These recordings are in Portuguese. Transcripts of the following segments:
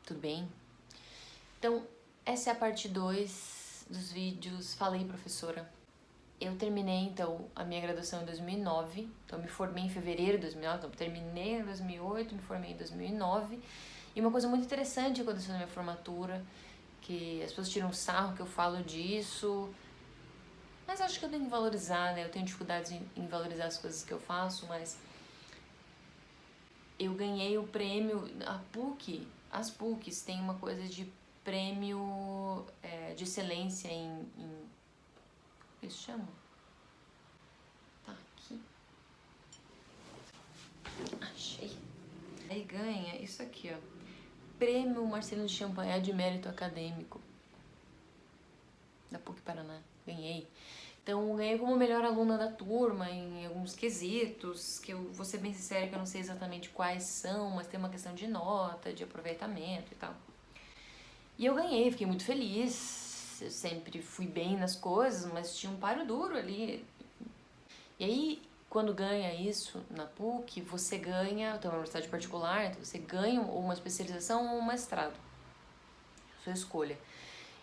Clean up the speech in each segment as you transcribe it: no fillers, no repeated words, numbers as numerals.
tudo bem? Então, essa é a parte 2 dos vídeos Falei Professora. Eu terminei, então, a minha graduação em 2009, então me formei em fevereiro de 2009, então terminei em 2008, me formei em 2009, e uma coisa muito interessante aconteceu na minha formatura, que as pessoas tiram sarro que eu falo disso, mas acho que eu tenho que valorizar, né? Eu tenho dificuldades em valorizar as coisas que eu faço, mas eu ganhei o prêmio, as PUCs têm uma coisa de prêmio de excelência como eles chamam? Tá aqui. Achei. Aí ganha isso aqui, ó. Prêmio Marcelino de Champagnat de Mérito Acadêmico. Da PUC Paraná. Ganhei. Então, ganhei como melhor aluna da turma em alguns quesitos, que eu vou ser bem sincera que eu não sei exatamente quais são, mas tem uma questão de nota, de aproveitamento e tal. E eu ganhei, fiquei muito feliz, eu sempre fui bem nas coisas, mas tinha um paro duro ali. E aí, quando ganha isso na PUC, você ganha, então é uma universidade particular, então você ganha ou uma especialização ou um mestrado, sua escolha.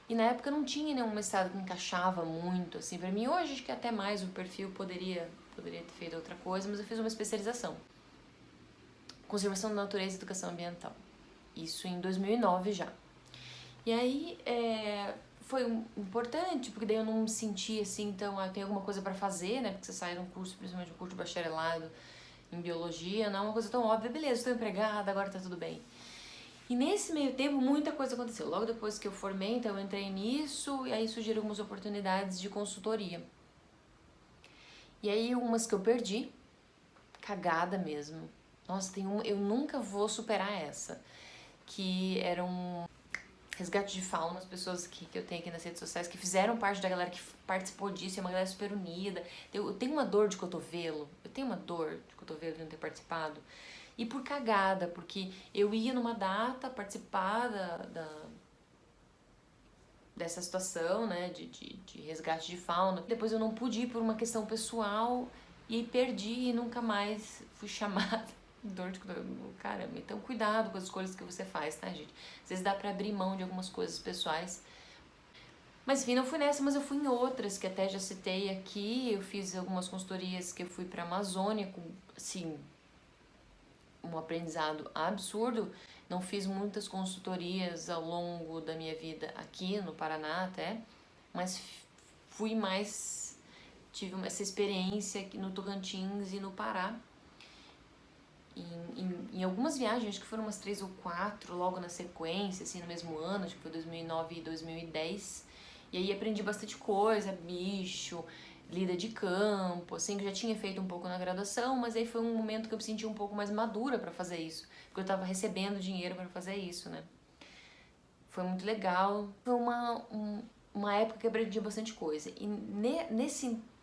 E na época não tinha nenhum mestrado que encaixava muito, assim, pra mim. Hoje acho que até mais o perfil poderia ter feito outra coisa, mas eu fiz uma especialização. Conservação da Natureza e Educação Ambiental. Isso em 2009 já. E aí foi importante, porque daí eu não me senti assim, então tem alguma coisa pra fazer, né? Porque você sai de um curso, principalmente um curso de bacharelado em biologia, não é uma coisa tão óbvia, beleza, estou empregada, agora tá tudo bem. E nesse meio tempo muita coisa aconteceu. Logo depois que eu formei, então eu entrei nisso, e aí surgiram algumas oportunidades de consultoria. E aí umas que eu perdi, cagada mesmo. Nossa, tem uma, eu nunca vou superar essa, que era um resgate de fauna, as pessoas que eu tenho aqui nas redes sociais, que fizeram parte da galera que participou disso, é uma galera super unida. Eu tenho uma dor de cotovelo, de não ter participado. E por cagada, porque eu ia numa data participar dessa situação, né, de resgate de fauna. Depois eu não pude ir por uma questão pessoal e perdi e nunca mais fui chamada. Dor de caramba. Então cuidado com as escolhas que você faz, tá, gente? Às vezes dá pra abrir mão de algumas coisas pessoais. Mas enfim, não fui nessa, mas eu fui em outras que até já citei aqui. Eu fiz algumas consultorias que eu fui pra Amazônia com, assim, um aprendizado absurdo. Não fiz muitas consultorias ao longo da minha vida aqui no Paraná até, mas fui mais, tive essa experiência aqui no Tocantins e no Pará. Em algumas viagens, acho que foram umas 3 ou 4 logo na sequência, assim, no mesmo ano, acho que foi 2009 e 2010. E aí aprendi bastante coisa, bicho, lida de campo, assim, que eu já tinha feito um pouco na graduação, mas aí foi um momento que eu me senti um pouco mais madura pra fazer isso, porque eu tava recebendo dinheiro pra fazer isso, né? Foi muito legal. Foi uma época que eu aprendi bastante coisa. E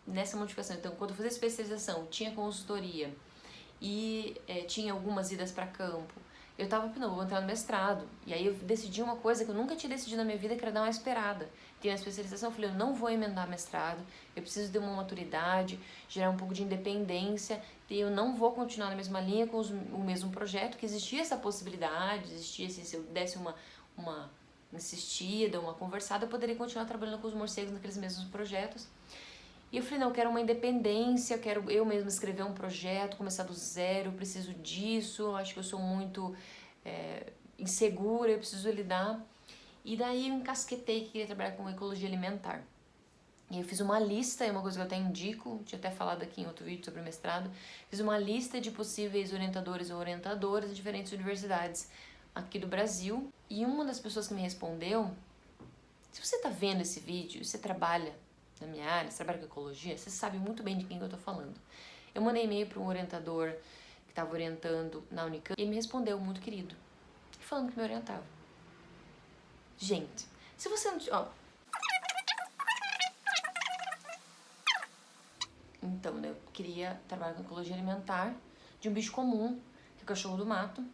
nessa modificação, então, quando eu fazia especialização, tinha consultoria e tinha algumas idas pra campo. Eu tava, não, vou entrar no mestrado. E aí eu decidi uma coisa que eu nunca tinha decidido na minha vida, que era dar uma esperada. Tinha a especialização, eu falei, eu não vou emendar mestrado, eu preciso de uma maturidade, gerar um pouco de independência, e eu não vou continuar na mesma linha com o mesmo projeto, que existia essa possibilidade, existia assim, se eu desse uma insistida, uma conversada, eu poderia continuar trabalhando com os morcegos naqueles mesmos projetos. E eu falei, não, eu quero uma independência, eu quero eu mesma escrever um projeto, começar do zero, eu preciso disso, eu acho que eu sou muito insegura, eu preciso lidar. E daí eu encasquetei que queria trabalhar com ecologia alimentar. E eu fiz uma lista, é uma coisa que eu até indico, tinha até falado aqui em outro vídeo sobre o mestrado, fiz uma lista de possíveis orientadores ou orientadoras em diferentes universidades aqui do Brasil. E uma das pessoas que me respondeu, se você está vendo esse vídeo, você trabalha na minha área, você trabalha com ecologia, você sabe muito bem de quem que eu tô falando. Eu mandei e-mail para um orientador que estava orientando na Unicamp e ele me respondeu, muito querido, falando que me orientava. Gente, se você não... Ó. Então, né, eu queria trabalhar com ecologia alimentar de um bicho comum, que é o cachorro do mato.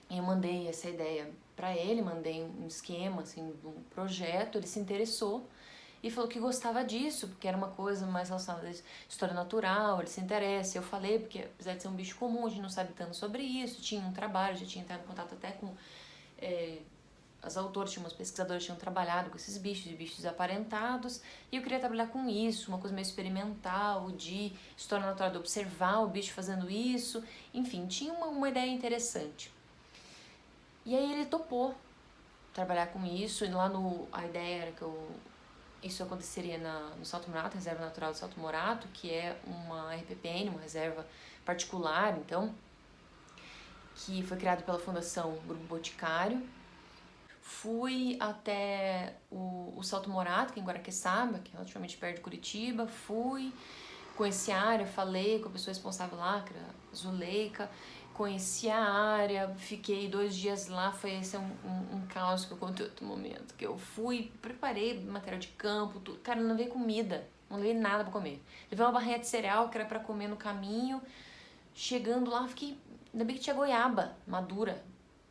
E eu mandei essa ideia para ele, mandei um esquema, assim, um projeto, ele se interessou e falou que gostava disso, porque era uma coisa mais relacionada à história natural, ele se interessa. Eu falei, porque apesar de ser um bicho comum, a gente não sabe tanto sobre isso, tinha um trabalho, já tinha entrado em contato até com as autoras, tinha umas pesquisadoras que tinham trabalhado com esses bichos, de bichos desaparentados, e eu queria trabalhar com isso, uma coisa meio experimental, de história natural, de observar o bicho fazendo isso, enfim, tinha uma ideia interessante. E aí ele topou trabalhar com isso, e lá a ideia era que isso aconteceria no Salto Morato, Reserva Natural do Salto Morato, que é uma RPPN, uma reserva particular, então, que foi criado pela Fundação Grupo Boticário. Fui até o Salto Morato, que é em Guaraqueçaba, que é relativamente perto de Curitiba. Conheci a área, falei com a pessoa responsável lá, que era Zuleika. Conheci a área, fiquei 2 dias lá, foi esse um caos que eu contei em outro momento. Que eu fui, preparei material de campo, tudo. Cara, não levei comida, não levei nada pra comer. Levei uma barrinha de cereal que era pra comer no caminho. Chegando lá, ainda bem que tinha goiaba madura.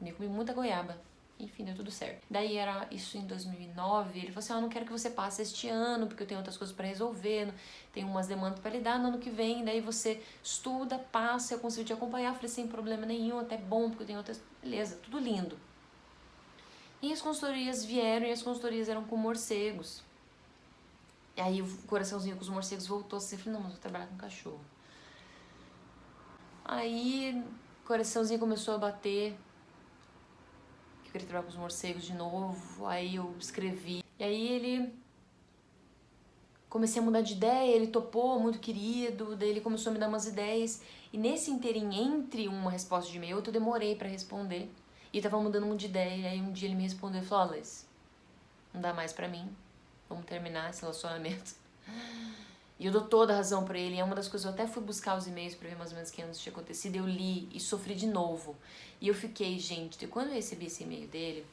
Eu comi muita goiaba. Enfim, deu tudo certo. Daí era isso em 2009. Ele falou assim: eu não quero que você passe este ano, porque eu tenho outras coisas pra resolver, tenho umas demandas pra lidar no ano que vem. Daí você estuda, passa, eu consigo te acompanhar. Eu falei: sem problema nenhum, até bom, porque eu tenho outras. Beleza, tudo lindo. E as consultorias vieram, e as consultorias eram com morcegos. E aí o coraçãozinho com os morcegos voltou assim. Eu falei: não, mas eu vou trabalhar com cachorro. Aí o coraçãozinho começou a bater. Eu queria trabalhar com os morcegos de novo. Aí eu escrevi. E aí comecei a mudar de ideia, ele topou, muito querido. Daí ele começou a me dar umas ideias. E nesse inteirinho, entre uma resposta de e-mail e outra, eu demorei pra responder. E tava mudando muito de ideia. E aí um dia ele me respondeu e falou: ó, Liz, não dá mais pra mim. Vamos terminar esse relacionamento. E eu dou toda a razão pra ele. E é uma das coisas, eu até fui buscar os e-mails pra ver mais ou menos o que antes tinha acontecido. Eu li e sofri de novo. E eu fiquei, gente, quando eu recebi esse e-mail dele,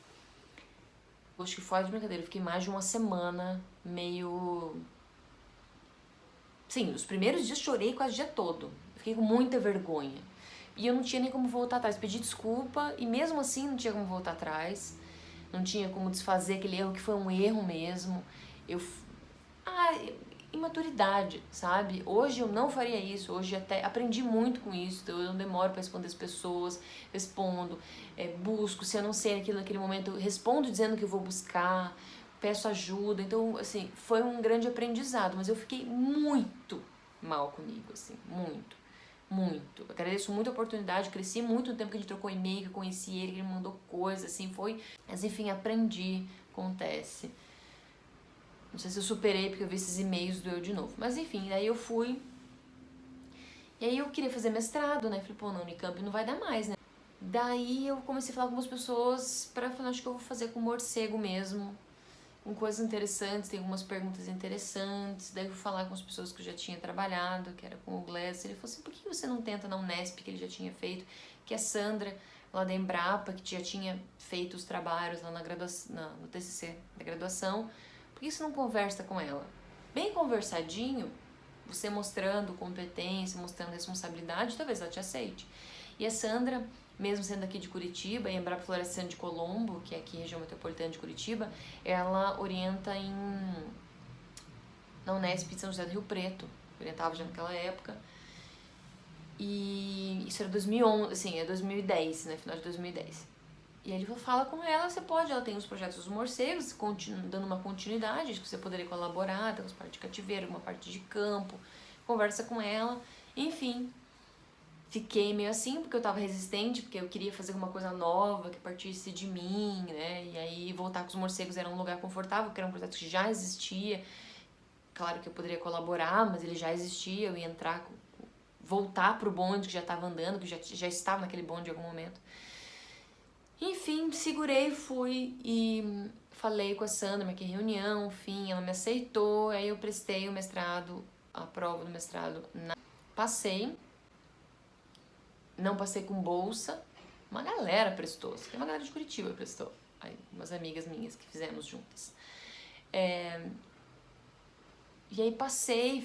acho que fora de brincadeira, eu fiquei mais de uma semana meio... Sim, os primeiros dias chorei quase o dia todo. Eu fiquei com muita vergonha. E eu não tinha nem como voltar atrás. Pedi desculpa e mesmo assim não tinha como voltar atrás. Não tinha como desfazer aquele erro que foi um erro mesmo. Imaturidade, sabe? Hoje eu não faria isso, hoje até aprendi muito com isso, então eu não demoro para responder as pessoas, respondo, busco, se eu não sei aquilo naquele momento, eu respondo dizendo que eu vou buscar, peço ajuda, então, assim, foi um grande aprendizado, mas eu fiquei muito mal comigo, assim, muito. Eu agradeço muito a oportunidade, cresci muito no tempo que a gente trocou e-mail, que eu conheci ele, que ele me mandou coisas, assim, foi, mas enfim, aprendi, acontece. Não sei se eu superei porque eu vi esses e-mails do eu de novo. Mas enfim, daí eu fui. E aí eu queria fazer mestrado, né? Falei, pô, na Unicamp não vai dar mais, né? Daí eu comecei a falar com algumas pessoas pra falar, acho que eu vou fazer com morcego mesmo. Com coisas interessantes, tem algumas perguntas interessantes. Daí eu fui falar com as pessoas que eu já tinha trabalhado, que era com o Glass. Ele falou assim, por que você não tenta na Unesp, que ele já tinha feito? Que a Sandra, lá da Embrapa, que já tinha feito os trabalhos lá no TCC da graduação. Por que você não conversa com ela? Bem conversadinho, você mostrando competência, mostrando responsabilidade, talvez ela te aceite. E a Sandra, mesmo sendo aqui de Curitiba, em Embrapa Florescente de Colombo, que é aqui região metropolitana de Curitiba, ela orienta na Unesp de São José do Rio Preto. Orientava já naquela época. E isso era 2011, assim, é 2010, né? Final de 2010. E aí ele fala com ela, você pode, ela tem os projetos dos morcegos, dando uma continuidade, que você poderia colaborar, tem uma parte de cativeiro, uma parte de campo, conversa com ela, enfim. Fiquei meio assim, porque eu tava resistente, porque eu queria fazer alguma coisa nova, que partisse de mim, né, e aí voltar com os morcegos era um lugar confortável, porque era um projeto que já existia, claro que eu poderia colaborar, mas ele já existia, eu ia voltar pro bonde que já tava andando, que já estava naquele bonde em algum momento. Enfim, segurei, fui e falei com a Sandra, marquei reunião, enfim, ela me aceitou, aí eu prestei o mestrado, a prova do mestrado, passei, não passei com bolsa, uma galera prestou, uma galera de Curitiba prestou, aí, umas amigas minhas que fizemos juntas. E aí passei,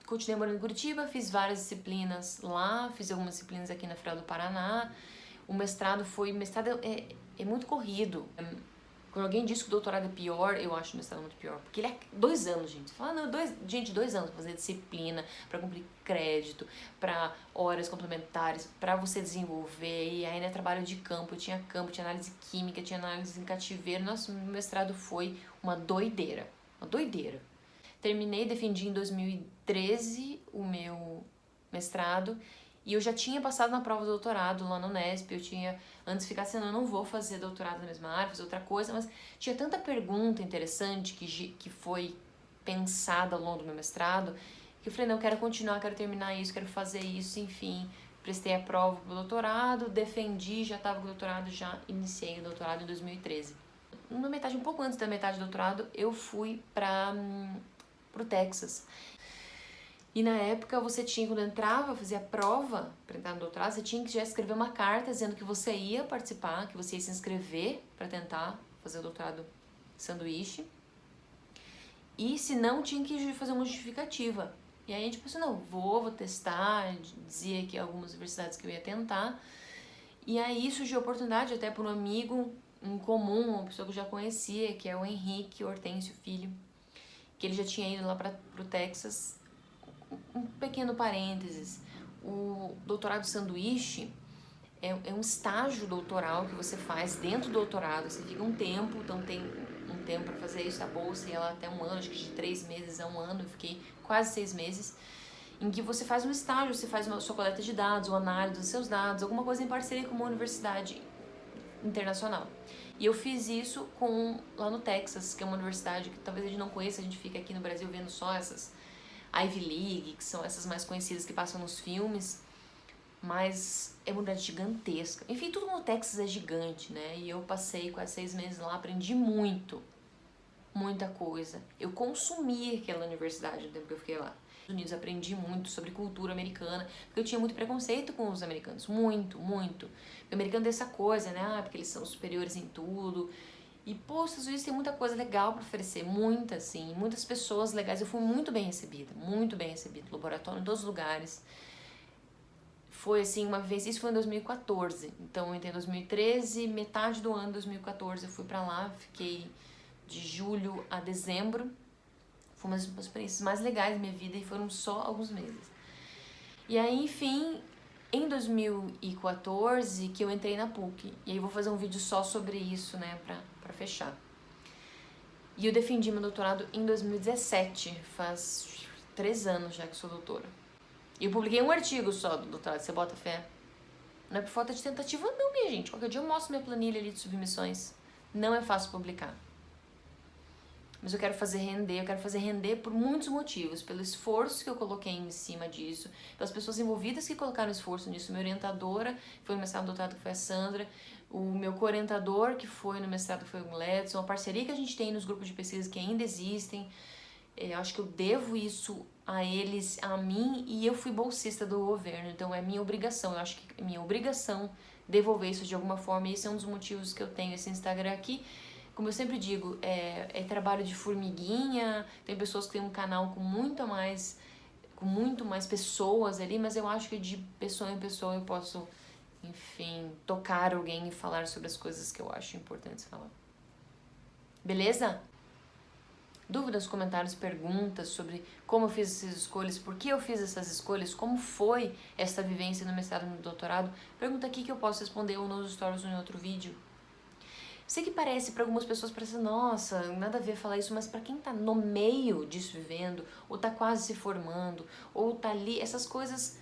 continuei morando em Curitiba, fiz várias disciplinas lá, fiz algumas disciplinas aqui na Federal do Paraná. O mestrado é muito corrido. Quando alguém diz que o doutorado é pior, eu acho o mestrado muito pior. Porque ele é 2 anos, gente. Você fala, não, 2 anos pra fazer disciplina, pra cumprir crédito, pra horas complementares, pra você desenvolver. E ainda é trabalho de campo, tinha análise química, tinha análise em cativeiro. Nossa, meu mestrado foi uma doideira. Uma doideira. Terminei, defendi em 2013 o meu mestrado. E eu já tinha passado na prova do doutorado lá no Unesp, eu tinha, antes de ficar assim, eu não vou fazer doutorado na mesma área, fazer outra coisa, mas tinha tanta pergunta interessante que foi pensada ao longo do meu mestrado, que eu falei, não, eu quero continuar, quero terminar isso, quero fazer isso, enfim, prestei a prova pro doutorado, defendi, já estava com o doutorado, já iniciei o doutorado em 2013. Na metade, um pouco antes da metade do doutorado, eu fui pro Texas. E na época você tinha, quando entrava, fazia a prova para entrar no doutorado, você tinha que já escrever uma carta dizendo que você ia participar, que você ia se inscrever para tentar fazer o doutorado sanduíche. E se não, tinha que fazer uma justificativa. E aí a gente pensou, não, vou testar, dizia que algumas universidades que eu ia tentar. E aí surgiu a oportunidade até por um amigo em comum, uma pessoa que eu já conhecia, que é o Henrique Hortêncio Filho, que ele já tinha ido lá pro Texas. Um pequeno parênteses, o doutorado sanduíche é um estágio doutoral que você faz dentro do doutorado, você fica um tempo, então tem um tempo para fazer isso, a bolsa ia lá até 1 ano, acho que de 3 meses a 1 ano, eu fiquei quase 6 meses, em que você faz um estágio, você faz uma sua coleta de dados, uma análise dos seus dados, alguma coisa em parceria com uma universidade internacional. E eu fiz isso lá no Texas, que é uma universidade que talvez a gente não conheça, a gente fica aqui no Brasil vendo só essas Ivy League, que são essas mais conhecidas que passam nos filmes, mas é uma unidade gigantesca. Enfim, tudo no Texas é gigante, né? E eu passei quase 6 meses lá, aprendi muito, muita coisa. Eu consumi aquela universidade no tempo que eu fiquei lá. Nos Estados Unidos aprendi muito sobre cultura americana, porque eu tinha muito preconceito com os americanos, muito, muito. O americano tem essa coisa, né? Porque eles são superiores em tudo. E, pô, os Estados Unidos tem muita coisa legal pra oferecer, muita, assim, muitas pessoas legais. Eu fui muito bem recebida no laboratório, em todos os lugares. Foi, assim, uma vez, isso foi em 2014. Então, eu entrei em 2013, metade do ano de 2014 eu fui pra lá, fiquei de julho a dezembro. Foi uma das experiências mais legais da minha vida e foram só alguns meses. E aí, enfim, em 2014 que eu entrei na PUC. E aí eu vou fazer um vídeo só sobre isso, né, pra fechar. E eu defendi meu doutorado em 2017, faz 3 anos já que sou doutora. E eu publiquei um artigo só do doutorado, você bota fé? Não é por falta de tentativa não, minha gente. Qualquer dia eu mostro minha planilha ali de submissões. Não é fácil publicar. Mas eu quero fazer render por muitos motivos. Pelo esforço que eu coloquei em cima disso, pelas pessoas envolvidas que colocaram esforço nisso. Minha orientadora foi no mestrado doutorado, que foi a Sandra. O meu co-orientador, que foi no mestrado, que foi o Gladson. A parceria que a gente tem nos grupos de pesquisa que ainda existem. Eu acho que eu devo isso a eles, a mim, e eu fui bolsista do governo. Então é minha obrigação. Eu acho que é minha obrigação devolver isso de alguma forma. E esse é um dos motivos que eu tenho esse Instagram aqui. Como eu sempre digo, é trabalho de formiguinha, tem pessoas que têm um canal com muito mais pessoas ali, mas eu acho que de pessoa em pessoa eu posso, enfim, tocar alguém e falar sobre as coisas que eu acho importantes falar. Beleza? Dúvidas, comentários, perguntas sobre como eu fiz essas escolhas, por que eu fiz essas escolhas, como foi essa vivência no mestrado e no doutorado, pergunta aqui que eu posso responder ou nos stories ou em outro vídeo. Sei que parece, para algumas pessoas, parece, nossa, nada a ver falar isso, mas para quem tá no meio disso vivendo, ou tá quase se formando, ou tá ali, essas coisas,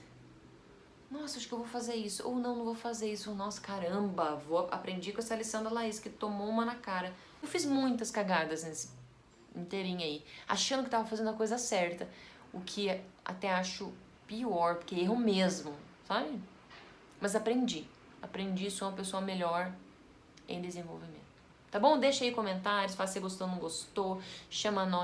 nossa, acho que eu vou fazer isso, ou não vou fazer isso, nossa, caramba, aprendi com essa lição da Laís, que tomou uma na cara. Eu fiz muitas cagadas nesse inteirinho aí, achando que tava fazendo a coisa certa, o que até acho pior, porque erro mesmo, sabe? Mas aprendi, sou uma pessoa melhor em desenvolvimento. Tá bom? Deixa aí comentários, fala se você gostou ou não gostou, chama nós.